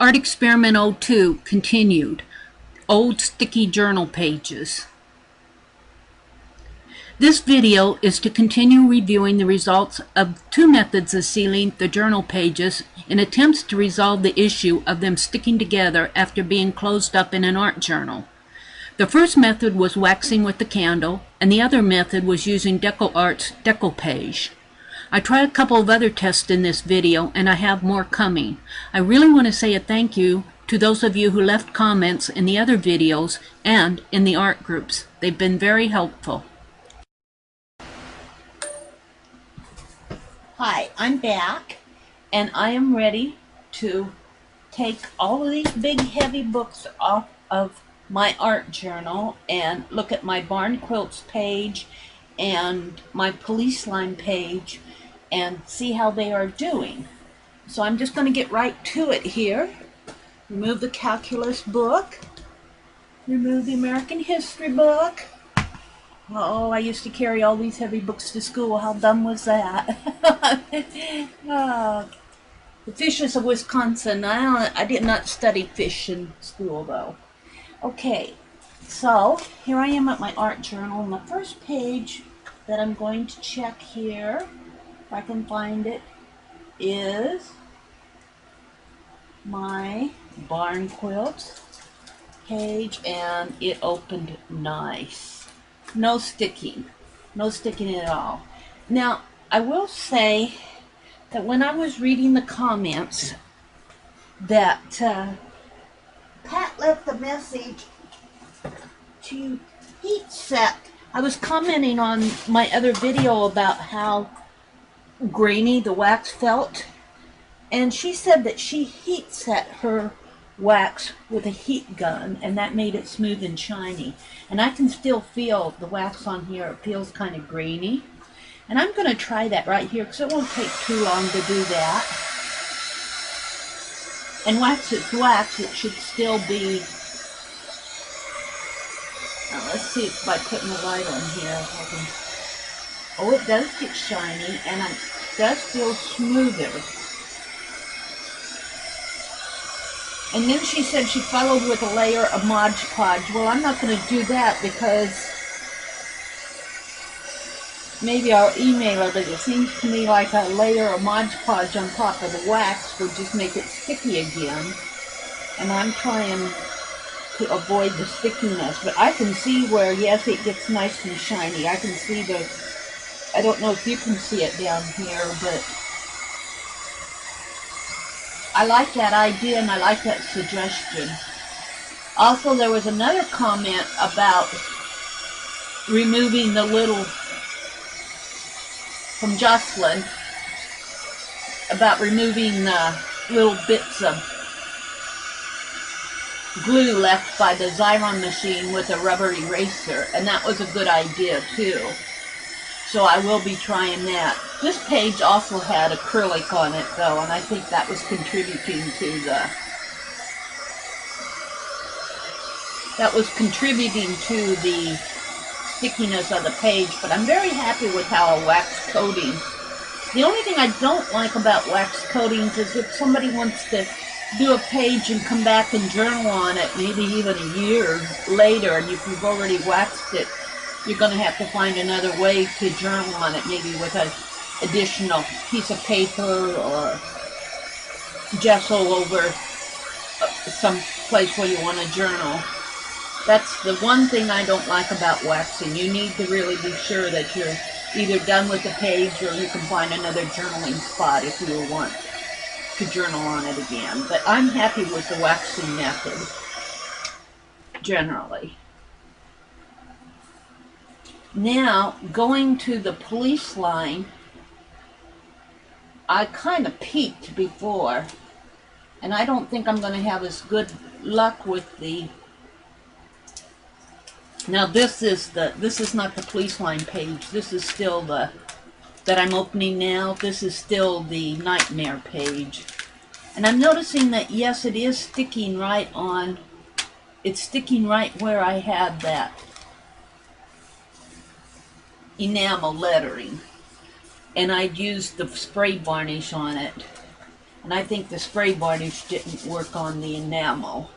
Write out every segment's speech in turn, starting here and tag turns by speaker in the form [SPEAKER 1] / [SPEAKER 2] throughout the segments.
[SPEAKER 1] Art Experiment 02 continued. Old sticky journal pages. This video is to continue reviewing the results of two methods of sealing the journal pages in attempts to resolve the issue of them sticking together after being closed up in an art journal. The first method was waxing with the candle, and the other method was using Deco-Art's Deco-Paige. I tried a couple of other tests in this video, and I have more coming. I really want to say a thank you to those of you who left comments in the other videos and in the art groups. They've been very helpful. Hi, I'm back, and I am ready to take all of these big heavy books off of my art journal and look at my Barn Quilts page and my police line page and see how they are doing. So I'm just going to get right to it here. Remove the calculus book. Remove the American history book. Oh, I used to carry all these heavy books to school. How dumb was that? Oh, the fishes of Wisconsin. I did not study fish in school, though. Okay, so here I am at my art journal, and the first page that I'm going to check here, if I can find it, is my Barn Quilt page, and it opened nice. No sticking at all. Now, I will say that when I was reading the comments that Pat left a message to heat set. I was commenting on my other video about how grainy the wax felt, and she said that she heat set her wax with a heat gun, and that made it smooth and shiny. And I can still feel the wax on here. It feels kind of grainy. And I'm going to try that right here because it won't take too long to do that. And wax, it's wax, it should still be... Now let's see if by putting the light on here, if I can... Oh, it does get shiny, and it does feel smoother. And then she said she followed with a layer of Mod Podge. Well, I'm not going to do that because maybe I'll email her, but it seems to me like a layer of Mod Podge on top of the wax would just make it sticky again. And I'm trying to avoid the stickiness. But I can see where, yes, it gets nice and shiny. I can see the, I don't know if you can see it down here, but I like that idea and I like that suggestion. Also, there was another comment about removing the little, from Jocelyn, about removing the little bits of glue left by the Xyron machine with a rubber eraser, and that was a good idea too. So I will be trying that. This page also had acrylic on it though, and I think that was contributing to the stickiness of the page, but I'm very happy with how a wax coating. The only thing I don't like about wax coatings is if somebody wants to do a page and come back and journal on it, maybe even a year later, and if you've already waxed it, you're going to have to find another way to journal on it, maybe with an additional piece of paper or gesso over some place where you want to journal. That's the one thing I don't like about waxing. You need to really be sure that you're either done with the page or you can find another journaling spot if you want to journal on it again. But I'm happy with the waxing method, generally. Now, going to the police line, I kind of peeked before, and I don't think I'm going to have as good luck with the... Now this is not the police line page. This is still the, that I'm opening now, this is still the Nightmare page. And I'm noticing that, yes, it is sticking right on, it's sticking right where I had that enamel lettering. And I'd used the spray varnish on it. And I think the spray varnish didn't work on the enamel.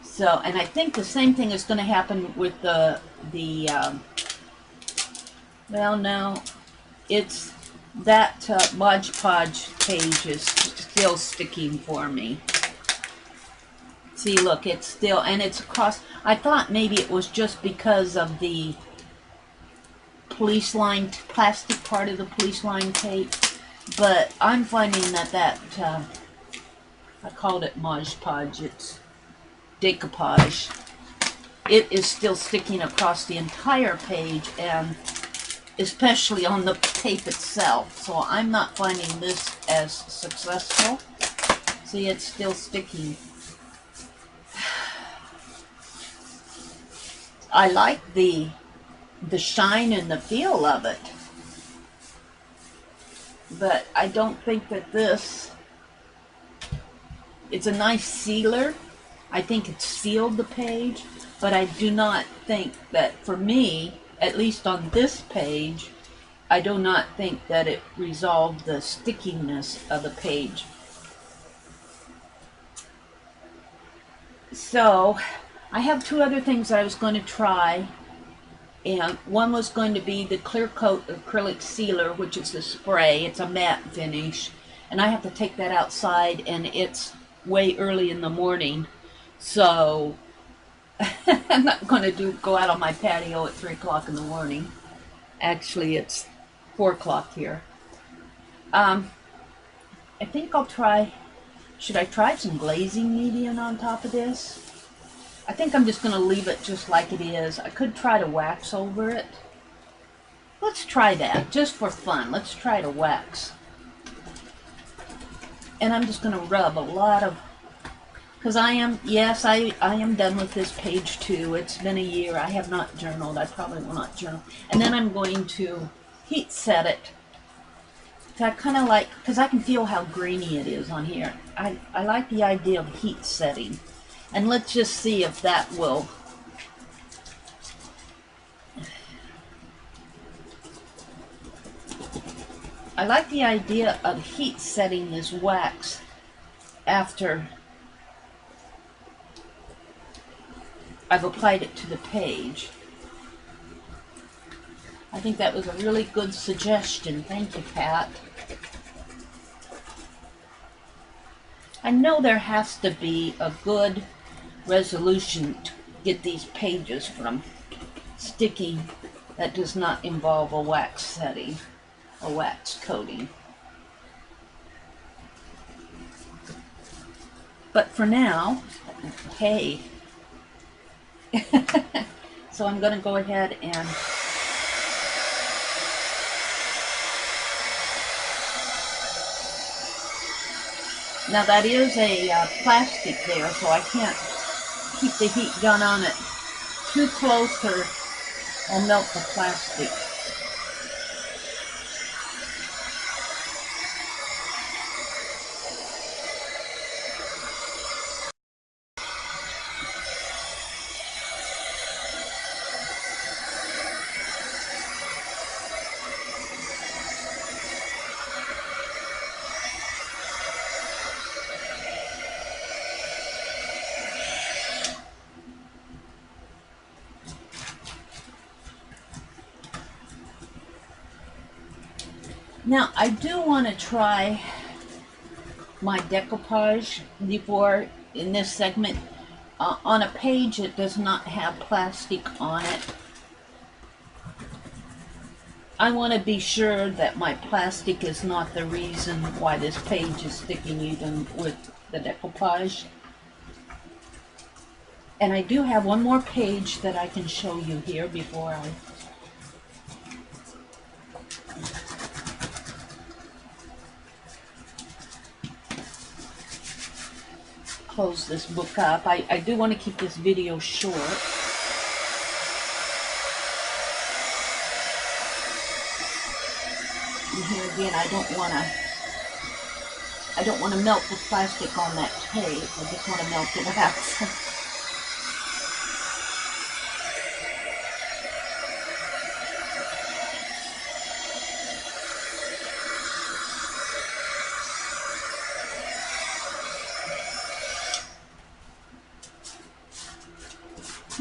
[SPEAKER 1] So, and I think the same thing is going to happen with well, no, it's that Mod Podge page is still sticking for me. See, look, it's still, and it's across. I thought maybe it was just because of the police line, plastic part of the police line tape, but I'm finding that I called it Mod Podge, it's Deco-Paige. It is still sticking across the entire page, and especially on the tape itself. So I'm not finding this as successful. See, it's still sticking. I like the shine and the feel of it, but I don't think that this, it's a nice sealer. I think it sealed the page, but I do not think that, for me, at least on this page, I do not think that it resolved the stickiness of the page. So I have two other things I was going to try, and one was going to be the clear coat acrylic sealer, which is the spray. It's a matte finish, and I have to take that outside, and it's way early in the morning, so I'm not going to go out on my patio at 3 o'clock in the morning. Actually, it's 4 o'clock here. I think I'll try, should I try some glazing medium on top of this? I think I'm just going to leave it just like it is. I could try to wax over it. Let's try that, just for fun. Let's try to wax. And I'm just going to rub a lot of, because I am done with this page too. It's been a year. I have not journaled. I probably will not journal. And then I'm going to heat set it. So I kind of like, because I can feel how grainy it is on here. I like the idea of heat setting. And let's just see if that will. I like the idea of heat setting this wax after I've applied it to the page. I think that was a really good suggestion. Thank you, Pat. I know there has to be a good resolution to get these pages from sticking that does not involve a wax setting, a wax coating. But for now, hey. So I'm going to go ahead and now that is a plastic there, so I can't keep the heat gun on it too close or I'll melt the plastic. Now, I do want to try my Deco-Paige before in this segment. On a page that does not have plastic on it, I want to be sure that my plastic is not the reason why this page is sticking even with the Deco-Paige. And I do have one more page that I can show you here before I close this book up. I do want to keep this video short. And here again, I don't want to melt the plastic on that tape. I just want to melt it out.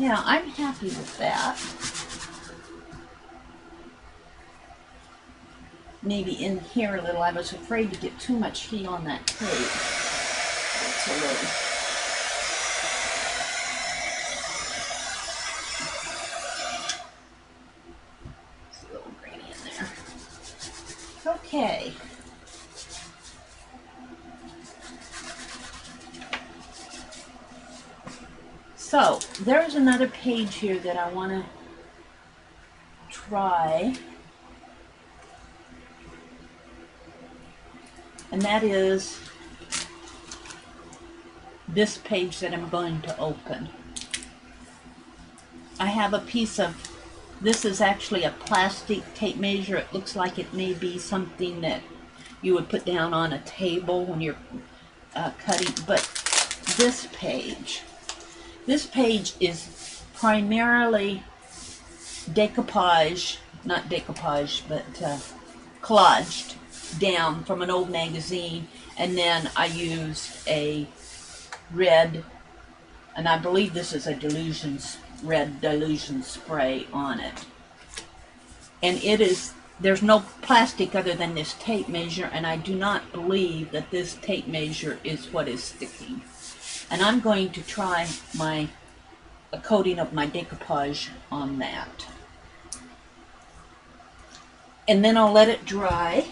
[SPEAKER 1] Yeah, I'm happy with that. Maybe in here a little. I was afraid to get too much heat on that tape. It's a little. It's a little grainy in there. Okay. So, there's another page here that I want to try. And that is this page that I'm going to open. I have a piece of, this is actually a plastic tape measure. It looks like it may be something that you would put down on a table when you're cutting, but this page is primarily Deco-Paige, not Deco-Paige, but collaged down from an old magazine, and then I use a red, and I believe this is a red dilution spray on it. And it is, there's no plastic other than this tape measure, and I do not believe that this tape measure is what is sticking. And I'm going to try a coating of my Deco-Paige on that. And then I'll let it dry.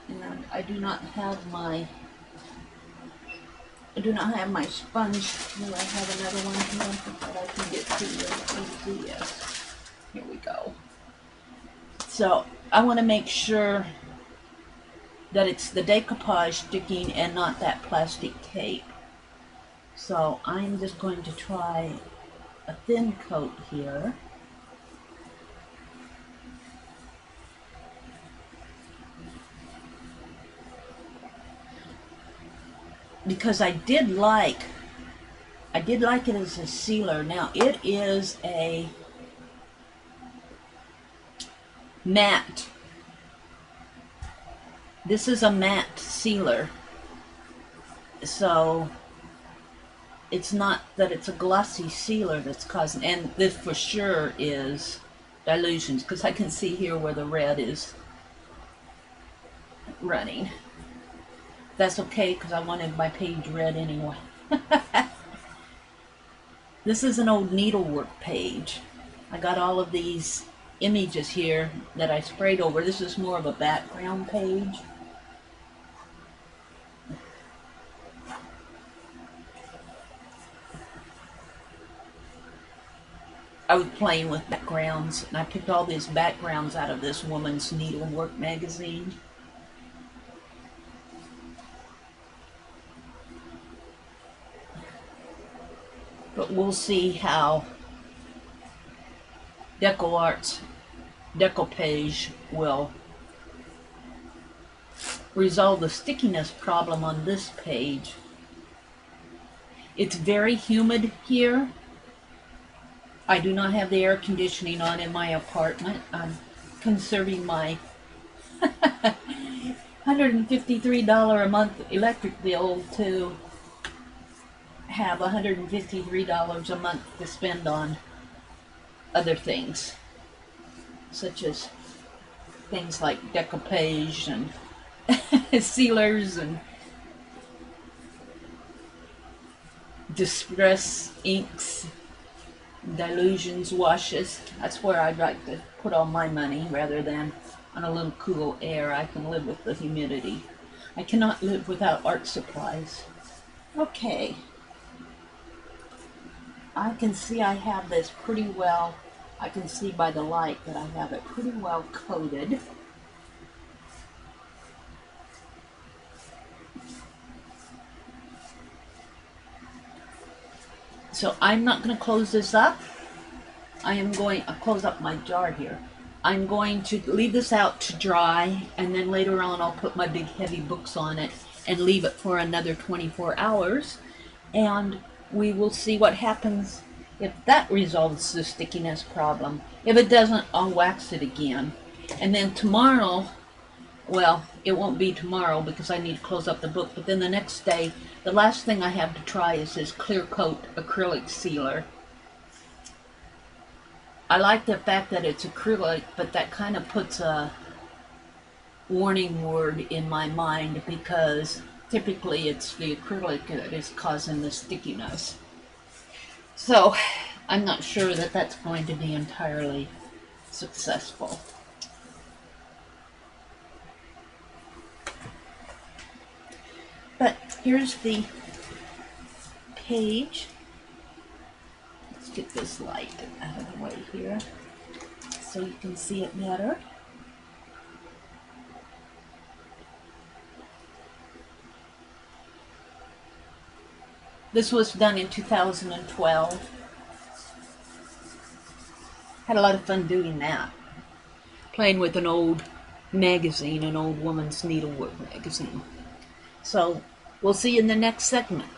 [SPEAKER 1] And I do not have my sponge. Do I have another one here that I can get to really easy? Yes. Here we go. So I want to make sure that it's the Deco-Paige sticking and not that plastic tape. So I'm just going to try a thin coat here. Because I did like it as a sealer. Now it is a matte. This is a matte sealer. So it's not that it's a glossy sealer that's causing, and this for sure is dilutions, because I can see here where the red is running. That's okay, because I wanted my page red anyway. This is an old needlework page. I got all of these images here that I sprayed over. This is more of a background page. I was playing with backgrounds, and I picked all these backgrounds out of this woman's needlework magazine. But we'll see how Deco-Paige will resolve the stickiness problem on this page. It's very humid here. I do not have the air conditioning on in my apartment. I'm conserving my $153 a month electric bill to have $153 a month to spend on other things, such as things like Deco-Paige and sealers and distress inks, dilutions, washes. That's where I'd like to put all my money rather than on a little cool air. I can live with the humidity. I cannot live without art supplies. Okay. I can see I have this pretty well. I can see by the light that I have it pretty well coated. So I'm not going to close this up. I'll close up my jar here. I'm going to leave this out to dry, and then later on I'll put my big heavy books on it and leave it for another 24 hours. And we will see what happens if that resolves the stickiness problem. If it doesn't, I'll wax it again. And then tomorrow well, it won't be tomorrow because I need to close up the book, but then the next day, the last thing I have to try is this clear coat acrylic sealer. I like the fact that it's acrylic, but that kind of puts a warning word in my mind because typically it's the acrylic that is causing the stickiness. So I'm not sure that that's going to be entirely successful. But here's the page. Let's get this light out of the way here so you can see it better. This was done in 2012. Had a lot of fun doing that. Playing with an old magazine, an old woman's needlework magazine. So we'll see you in the next segment.